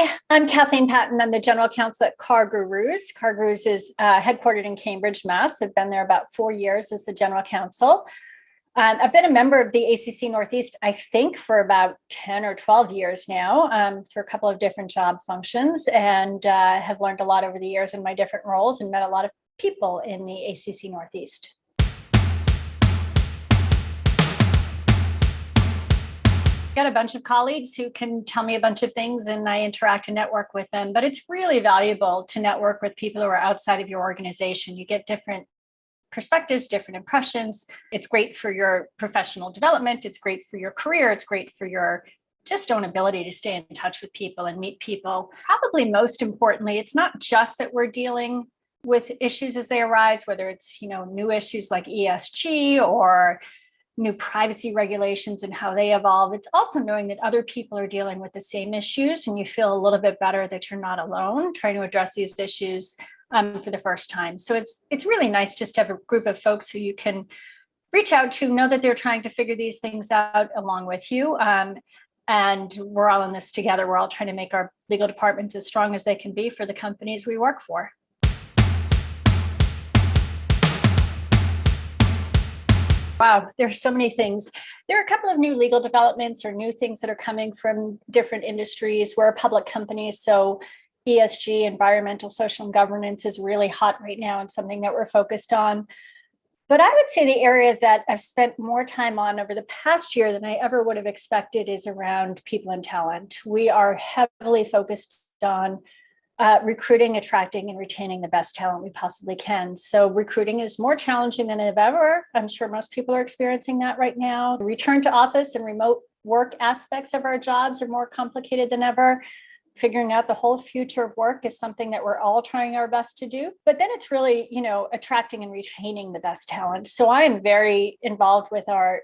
Hi, I'm Kathleen Patton. I'm the General Counsel at CarGurus. CarGurus is headquartered in Cambridge, Mass. I've been there about 4 years as the General Counsel. I've been a member of the ACC Northeast, I think, for about 10 or 12 years now, through a couple of different job functions, and have learned a lot over the years in my different roles and met a lot of people in the ACC Northeast. Got a bunch of colleagues who can tell me a bunch of things and I interact and network with them, but it's really valuable to network with people who are outside of your organization. You get different perspectives, different impressions. It's great for your professional development. It's great for your career. It's great for your just own ability to stay in touch with people and meet people. Probably most importantly, it's not just that we're dealing with issues as they arise, whether it's, new issues like ESG or new privacy regulations and how they evolve. It's also knowing that other people are dealing with the same issues and you feel a little bit better that you're not alone trying to address these issues for the first time. So it's really nice just to have a group of folks who you can reach out to, know that they're trying to figure these things out along with you. And we're all in this together. We're all trying to make our legal departments as strong as they can be for the companies we work for. Wow, there's so many things. There are a couple of new legal developments or new things that are coming from different industries. We're a public company, so ESG, environmental, social, and governance is really hot right now and something that we're focused on. But I would say the area that I've spent more time on over the past year than I ever would have expected is around people and talent. We are heavily focused on recruiting, attracting, and retaining the best talent we possibly can. So recruiting is more challenging than ever. I'm sure most people are experiencing that right now. The return to office and remote work aspects of our jobs are more complicated than ever. Figuring out the whole future of work is something that we're all trying our best to do. But then it's really, attracting and retaining the best talent. So I am very involved with our,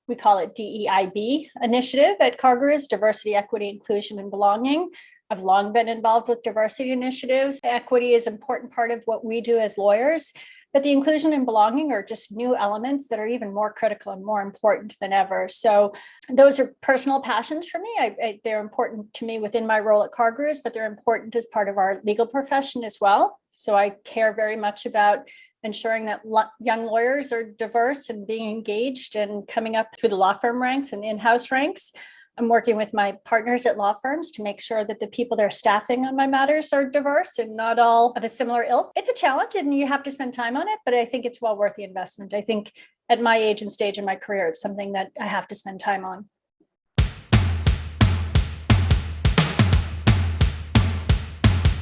we call it DEIB initiative at CarGurus, Diversity, Equity, Inclusion, and Belonging. I've long been involved with diversity initiatives. Equity is an important part of what we do as lawyers, but the inclusion and belonging are just new elements that are even more critical and more important than ever. So those are personal passions for me. They're important to me within my role at CarGurus, but they're important as part of our legal profession as well. So I care very much about ensuring that young lawyers are diverse and being engaged and coming up through the law firm ranks and in-house ranks. I'm working with my partners at law firms to make sure that the people they're staffing on my matters are diverse and not all of a similar ilk. It's a challenge and you have to spend time on it, but I think it's well worth the investment. I think at my age and stage in my career, it's something that I have to spend time on.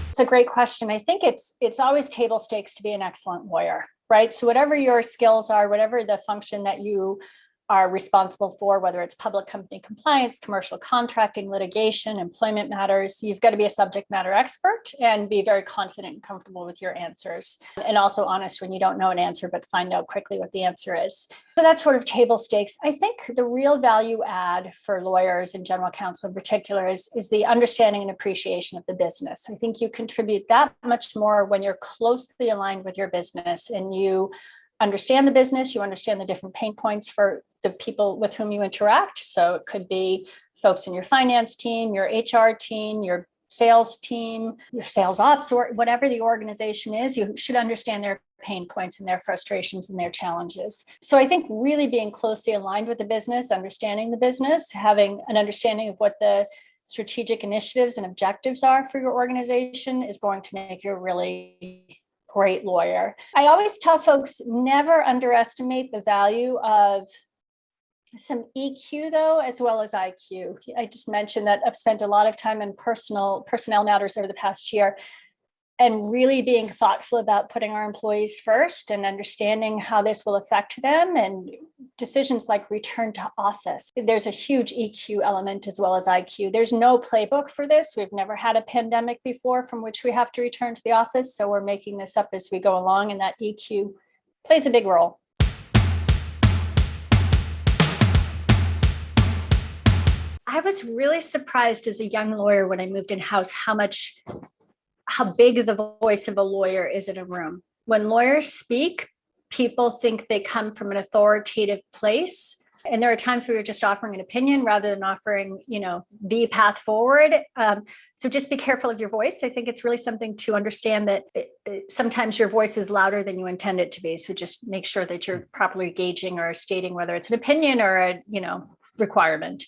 It's a great question. I think it's always table stakes to be an excellent lawyer, right? So whatever your skills are, whatever the function that you are responsible for, whether it's public company compliance, commercial contracting, litigation, employment matters, you've got to be a subject matter expert and be very confident and comfortable with your answers. And also honest when you don't know an answer, but find out quickly what the answer is. So that's sort of table stakes. I think the real value add for lawyers and general counsel in particular is the understanding and appreciation of the business. I think you contribute that much more when you're closely aligned with your business and you understand the business, you understand the different pain points for the people with whom you interact. So it could be folks in your finance team, your HR team, your sales team, your sales ops, or whatever the organization is, you should understand their pain points and their frustrations and their challenges. So I think really being closely aligned with the business, understanding the business, having an understanding of what the strategic initiatives and objectives are for your organization is going to make you a really great lawyer. I always tell folks never underestimate the value of some EQ though, as well as IQ. I just mentioned that I've spent a lot of time in personnel matters over the past year and really being thoughtful about putting our employees first and understanding how this will affect them and decisions like return to office. There's a huge EQ element as well as IQ. There's no playbook for this. We've never had a pandemic before from which we have to return to the office. So we're making this up as we go along, and that EQ plays a big role. I was really surprised as a young lawyer when I moved in-house how big the voice of a lawyer is in a room. When lawyers speak, people think they come from an authoritative place, And there are times where you're just offering an opinion rather than offering, the path forward. So just be careful of your voice. I think it's really something to understand that sometimes your voice is louder than you intend it to be. So just make sure that you're properly gauging or stating whether it's an opinion or a, requirement.